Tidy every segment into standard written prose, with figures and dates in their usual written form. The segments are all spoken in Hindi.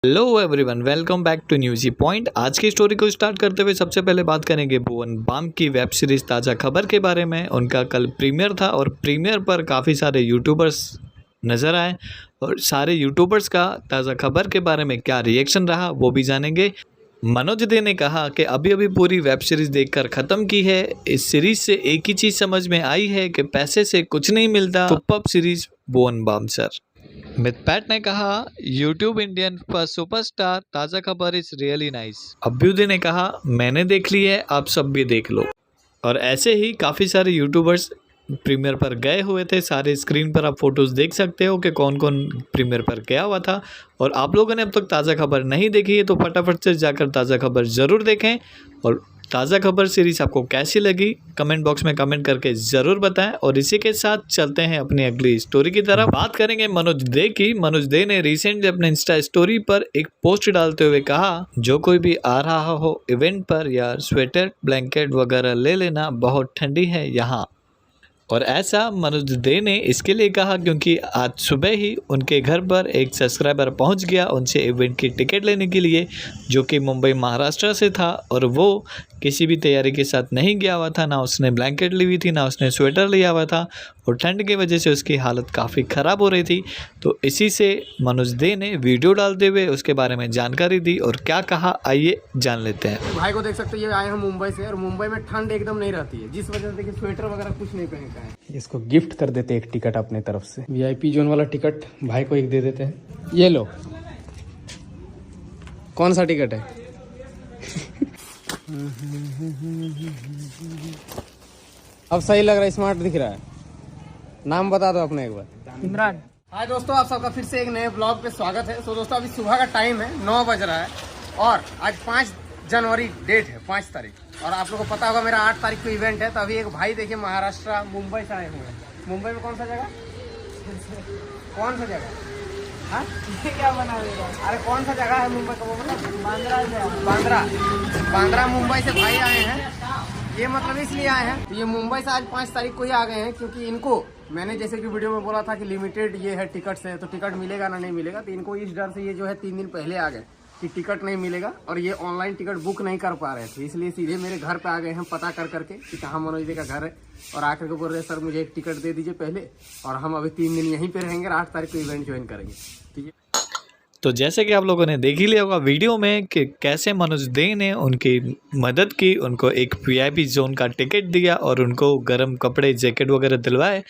Hello everyone, welcome back to newsy point. आज की स्टोरी को स्टार्ट करते हुए सबसे पहले बात करेंगे भुवन बाम की वेब सीरीज़ ताज़ा खबर के बारे में। उनका कल प्रीमियर था और प्रीमियर पर काफ़ी सारे यूट्यूबर्स नज़र आए और सारे यूट्यूबर्स का ताज़ा खबर के बारे में क्या रिएक्शन रहा वो भी जानेंगे। मनोज दे ने कहा कि अभी अभी पूरी वेब सीरीज़ देखकर ख़त्म की है। इस सीरीज़ से एक ही चीज़ समझ में आई है कि पैसे से कुछ नहीं मिलता। सुपर सीरीज़ भुवन बाम सर। मिथपैट ने कहा यूट्यूब इंडियन पर सुपरस्टार, ताज़ा खबर इज रियली नाइस। अभ्युदय ने कहा मैंने देख ली है, आप सब भी देख लो। और ऐसे ही काफ़ी सारे यूट्यूबर्स प्रीमियर पर गए हुए थे। सारे स्क्रीन पर आप फोटोज़ देख सकते हो कि कौन कौन प्रीमियर पर गया हुआ था। और आप लोगों ने अब तक ताज़ा खबर नहीं देखी है तो फटाफट से जाकर ताज़ा खबर ज़रूर देखें। और ताज़ा खबर सीरीज़ आपको कैसी लगी कमेंट बॉक्स में कमेंट करके ज़रूर बताएं। और इसी के साथ चलते हैं अपनी अगली स्टोरी की तरफ। बात करेंगे मनोज दे की। मनोज दे ने रिसेंटली अपने इंस्टा स्टोरी पर एक पोस्ट डालते हुए कहा, जो कोई भी आ रहा हो इवेंट पर या स्वेटर ब्लैंकेट वगैरह ले लेना, बहुत ठंडी है यहाँ। और ऐसा मनोज दे ने इसके लिए कहा क्योंकि आज सुबह ही उनके घर पर एक सब्सक्राइबर पहुंच गया उनसे इवेंट की टिकट लेने के लिए, जो कि मुंबई महाराष्ट्र से था। और वो किसी भी तैयारी के साथ नहीं गया हुआ था, ना उसने ब्लैंकेट ली हुई थी, ना उसने स्वेटर लिया हुआ था। और ठंड की वजह से उसकी हालत काफ़ी ख़राब हो रही थी। तो इसी से मनोज दे ने वीडियो डालते हुए उसके बारे में जानकारी दी और क्या कहा, आइए जान लेते हैं। भाई को देख सकते हैं, ये आए हैं मुंबई से और मुंबई में ठंड एकदम नहीं रहती है, जिस वजह से देखिए स्वेटर वगैरह कुछ नहीं पहन का है। इसको गिफ्ट कर देते एक टिकट अपने तरफ से, वीआईपी जोन वाला टिकट भाई को एक दे देते हैं। ये लो, कौन सा टिकट है? अब सही लग रहा है, स्मार्ट दिख रहा है। नाम बता दो अपने एक बार। इमरान। हाय दोस्तों, आप सबका फिर से एक नए ब्लॉग पे स्वागत है। तो दोस्तों अभी सुबह का टाइम है, 9 बज रहा है और आज 5 जनवरी डेट है, 5 तारीख। और आप लोगों को पता होगा मेरा 8 तारीख को इवेंट है। तो अभी एक भाई देखिए महाराष्ट्र मुंबई से आए हुए हैं। मुंबई में कौन सा जगह? कौन सा जगह? हाँ क्या बना देगा? अरे कौन सा जगह है मुंबई का वो मतलब? बांद्रा मुंबई से भाई आए हैं। ये मतलब इसलिए आए हैं, तो ये मुंबई से आज 5 तारीख को ही आ गए हैं क्योंकि इनको मैंने जैसे कि वीडियो में बोला था कि लिमिटेड ये है टिकट से, तो टिकट मिलेगा ना नहीं मिलेगा। तो इनको इस डर से ये जो है 3 दिन पहले आ गए कि टिकट नहीं मिलेगा और ये ऑनलाइन टिकट बुक नहीं कर पा रहे थे, इसलिए सीधे मेरे घर पे आ गए हैं पता कर करके कि कहाँ मनोज जी का घर है। और आकर के बोल रहे सर मुझे एक टिकट दे दीजिए पहले, और हम अभी 3 दिन यहीं पे रहेंगे और 8 तारीख को इवेंट ज्वाइन करेंगे। ठीक है। तो जैसे कि आप लोगों ने देख ही लिया होगा वीडियो में कि कैसे मनोज दे ने उनकी मदद की, उनको एक वीआईपी जोन का टिकट दिया और उनको गर्म कपड़े जैकेट वगैरह दिलवाए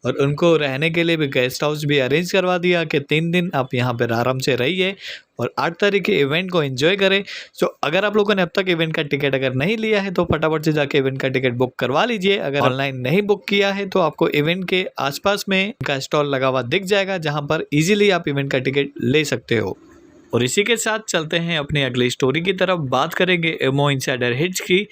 और उनको रहने के लिए भी गेस्ट हाउस भी अरेंज करवा दिया कि 3 दिन आप यहाँ पर आराम से रहिए और 8 तारीख के इवेंट को एंजॉय करें। सो अगर आप लोगों ने अब तक इवेंट का टिकट अगर नहीं लिया है तो फटाफट से जाके इवेंट का टिकट बुक करवा लीजिए। अगर ऑनलाइन नहीं बुक किया है तो आपको इवेंट के आसपास में का स्टॉल लगा हुआ दिख जाएगा, जहाँ पर इजीली आप इवेंट का टिकट ले सकते हो। और इसी के साथ चलते हैं अपनी अगली स्टोरी की तरफ। बात करेंगे एमओ इनसाइडर हिट्स की।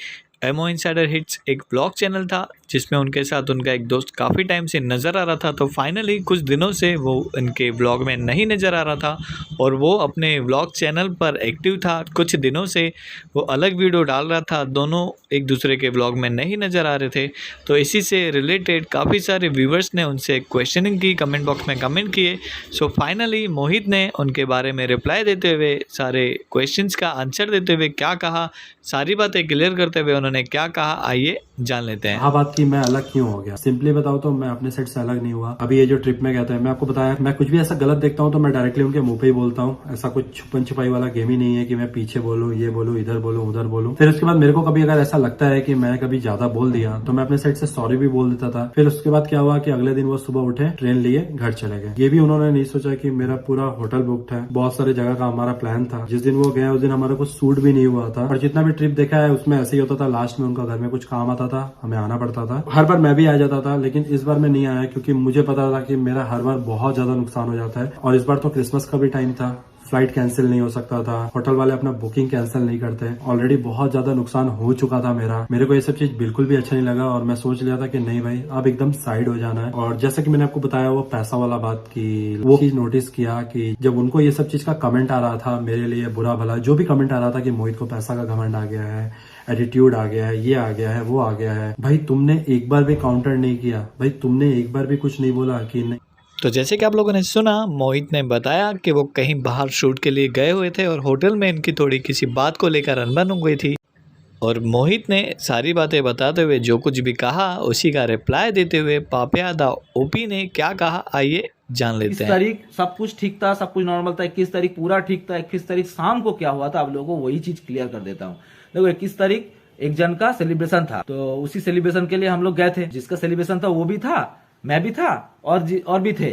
एमओ इनसाइडर हिट्स एक ब्लॉग चैनल था जिसमें उनके साथ उनका एक दोस्त काफ़ी टाइम से नज़र आ रहा था। तो फाइनली कुछ दिनों से वो इनके ब्लॉग में नहीं नज़र आ रहा था और वो अपने ब्लॉग चैनल पर एक्टिव था। कुछ दिनों से वो अलग वीडियो डाल रहा था, दोनों एक दूसरे के ब्लॉग में नहीं नज़र आ रहे थे। तो इसी से रिलेटेड काफ़ी सारे व्यूवर्स ने उनसे क्वेश्चनिंग की, कमेंट बॉक्स में कमेंट किए। सो फाइनली मोहित ने उनके बारे में रिप्लाई देते हुए, सारे क्वेश्चंस का आंसर देते हुए क्या कहा, सारी बातें क्लियर करते हुए उन्होंने क्या कहा, आइए जान लेते हैं। हाँ, बात की मैं अलग क्यों हो गया। सिंपली बताओ तो मैं अपने सेट से अलग नहीं हुआ। अभी ये जो ट्रिप में गया था, मैं आपको बताया, मैं कुछ भी ऐसा गलत देखता हूँ तो मैं डायरेक्टली उनके मुंह पे ही बोलता हूँ। ऐसा कुछ छुपन छुपाई वाला गेम ही नहीं है कि मैं पीछे बोलूँ, ये बोलूँ, इधर बोलूँ, उधर बोलूँ। फिर उसके बाद मेरे को कभी अगर ऐसा लगता है कि मैं कभी ज्यादा बोल दिया तो मैं अपने सेट से सॉरी भी बोल देता था। फिर उसके बाद क्या हुआ कि अगले दिन वो सुबह उठे, ट्रेन लिए घर चले गए। ये भी उन्होंने नहीं सोचा कि मेरा पूरा होटल बुक्ड है, बहुत सारे जगह का हमारा प्लान था। जिस दिन वो गए उस दिन हमारा कुछ सूट भी नहीं हुआ था। और जितना भी ट्रिप देखा है उसमें ऐसे ही होता था, लास्ट में उनका घर में कुछ काम आता था, हमें आना पड़ता था। हर बार मैं भी आ जाता था, लेकिन इस बार मैं नहीं आया क्योंकि मुझे पता था कि मेरा हर बार बहुत ज्यादा नुकसान हो जाता है। और इस बार तो क्रिसमस का भी टाइम था, फ्लाइट कैंसिल नहीं हो सकता था, होटल वाले अपना बुकिंग कैंसिल नहीं करते। ऑलरेडी बहुत ज्यादा नुकसान हो चुका था मेरे को ये सब चीज बिल्कुल भी अच्छा नहीं लगा। और मैं सोच लिया था कि नहीं भाई, अब एकदम साइड हो जाना है। और जैसा कि मैंने आपको बताया वो पैसा वाला बात की, वो चीज नोटिस किया कि जब उनको ये सब चीज का कमेंट आ रहा था, मेरे लिए बुरा भला जो भी कमेंट आ रहा था कि मोहित को पैसा का घमंड आ गया है, एटीट्यूड आ गया है, ये आ गया है, वो आ गया है, भाई तुमने एक बार भी काउंटर नहीं किया, भाई तुमने एक बार भी कुछ नहीं बोला कि नहीं। तो जैसे कि आप लोगों ने सुना, मोहित ने बताया कि वो कहीं बाहर शूट के लिए गए हुए थे और होटल में इनकी थोड़ी किसी बात को लेकर अनबन हो गई थी। और मोहित ने सारी बातें बताते हुए जो कुछ भी कहा उसी का रिप्लाई देते हुए पापिया दा ओपी ने क्या कहा, आइए जान लेते 21 हैं। तारीख सब कुछ ठीक था, सब कुछ नॉर्मल था। 21 तारीख पूरा ठीक था। 21 तारीख शाम को क्या हुआ था आप लोगों को वही चीज क्लियर कर देता हूँ। देखो 21 तारीख एक जन का सेलिब्रेशन था, तो उसी सेलिब्रेशन के लिए हम लोग गए थे। जिसका सेलिब्रेशन था वो भी था, मैं भी था और भी थे।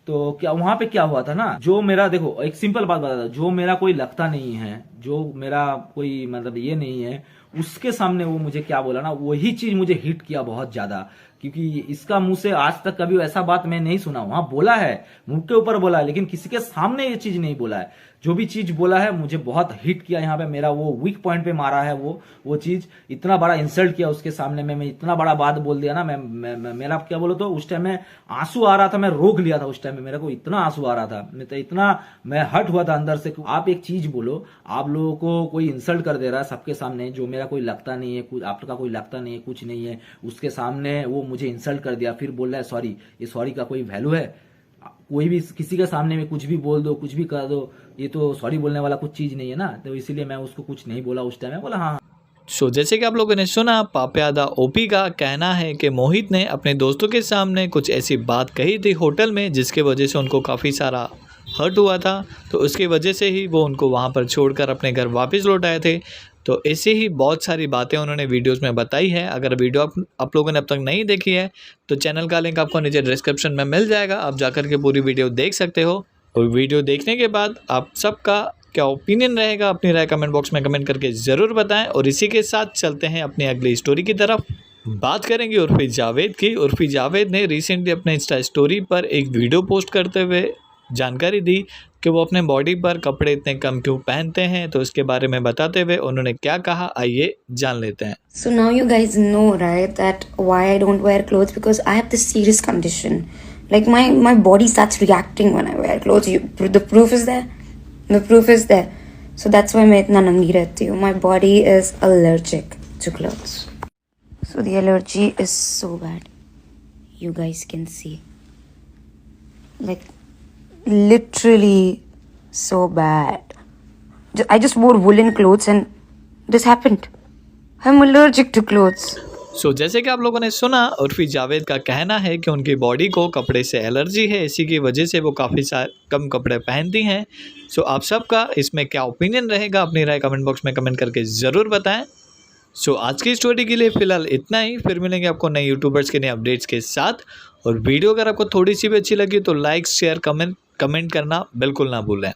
तो क्या वहां पे क्या हुआ था ना, जो मेरा देखो एक सिंपल बात बता, जो मेरा कोई लगता नहीं है, जो मेरा कोई मतलब ये नहीं है, उसके सामने वो मुझे क्या बोला ना, वही चीज मुझे हिट किया बहुत ज्यादा। क्योंकि इसका मुंह से आज तक कभी ऐसा बात मैं नहीं सुना। वहां बोला है, मुंह के ऊपर बोला है, लेकिन किसी के सामने ये चीज नहीं बोला है। जो भी चीज बोला है मुझे बहुत हिट किया। यहाँ पे मेरा वो वीक पॉइंट पे मारा है वो चीज। इतना बड़ा इंसल्ट किया उसके सामने में, मैं इतना बड़ा बात बोल दिया ना। मैं मेरा क्या बोलो तो उस टाइम में आंसू आ रहा था, मैं रोक लिया था उस टाइम में। मेरे को इतना आंसू आ रहा था, मैं तो इतना मैं हर्ट हुआ था अंदर से। आप एक चीज बोलो, आप लोगों को कोई इंसल्ट कर दे रहा है सबके सामने, जो मेरा कोई लगता नहीं है, कुछ आपका कोई लगता नहीं है, कुछ नहीं है, उसके सामने वो मुझे इंसल्ट कर दिया, फिर बोल रहा है सॉरी। ये सॉरी का कोई वैल्यू है? कोई भी किसी के सामने में कुछ भी बोल दो, कुछ भी कर दो, ये तो सॉरी बोलने वाला कुछ चीज नहीं है ना। तो इसीलिए मैं उसको कुछ नहीं बोला उस टाइम में, बोला हाँ। सो जैसे कि आप लोगों ने सुना, पापिया दा ओपी का कहना है कि मोहित ने अपने दोस्तों के सामने कुछ ऐसी बात कही थी होटल में जिसके वजह से उनको काफ़ी सारा हर्ट हुआ था। तो उसकी वजह से ही वो उनको वहाँ पर छोड़कर अपने घर वापस लौट आए थे। तो ऐसे ही बहुत सारी बातें उन्होंने वीडियोस में बताई है। अगर वीडियो आप लोगों ने अब तक नहीं देखी है तो चैनल का लिंक आपको नीचे डिस्क्रिप्शन में मिल जाएगा, आप जाकर के पूरी वीडियो देख सकते हो। और वीडियो देखने के बाद आप सबका क्या ओपिनियन रहेगा अपनी राय कमेंट बॉक्स में कमेंट करके ज़रूर बताएं। और इसी के साथ चलते हैं अपनी अगली स्टोरी की तरफ। बात करेंगे उर्फी जावेद की। उर्फी जावेद ने रिसेंटली अपने इंस्टा स्टोरी पर एक वीडियो पोस्ट करते हुए जानकारी दी कि वो अपने बॉडी पर कपड़े इतने कम क्यों पहनते हैं। तो इसके बारे में बताते हुए उन्होंने क्या कहा, आइए जान लेते हैं। So now you guys know, right, that why I don't wear clothes, because I have this serious condition. Like my body starts reacting when I wear clothes. The proof is there. The proof is there. So that's why मैं इतना नंगी रहती हूँ. My body is allergic to clothes. So the allergy is so bad. You guys can see. Like literally so bad. I just wore woolen clothes and this happened. I'm allergic to clothes. सो जैसे कि आप लोगों ने सुना, उर्फी जावेद का कहना है कि उनकी बॉडी को कपड़े से एलर्जी है, इसी की वजह से वो काफ़ी कम कपड़े पहनती हैं। सो आप सबका इसमें क्या ओपिनियन रहेगा, अपनी राय कमेंट बॉक्स में कमेंट करके ज़रूर बताएं। सो आज की स्टोरी के लिए फ़िलहाल इतना ही। फिर मिलेंगे आपको नए यूट्यूबर्स के नए अपडेट्स के साथ। और वीडियो अगर आपको थोड़ी सी भी अच्छी लगी तो लाइक शेयर कमेंट करना बिल्कुल ना भूलें।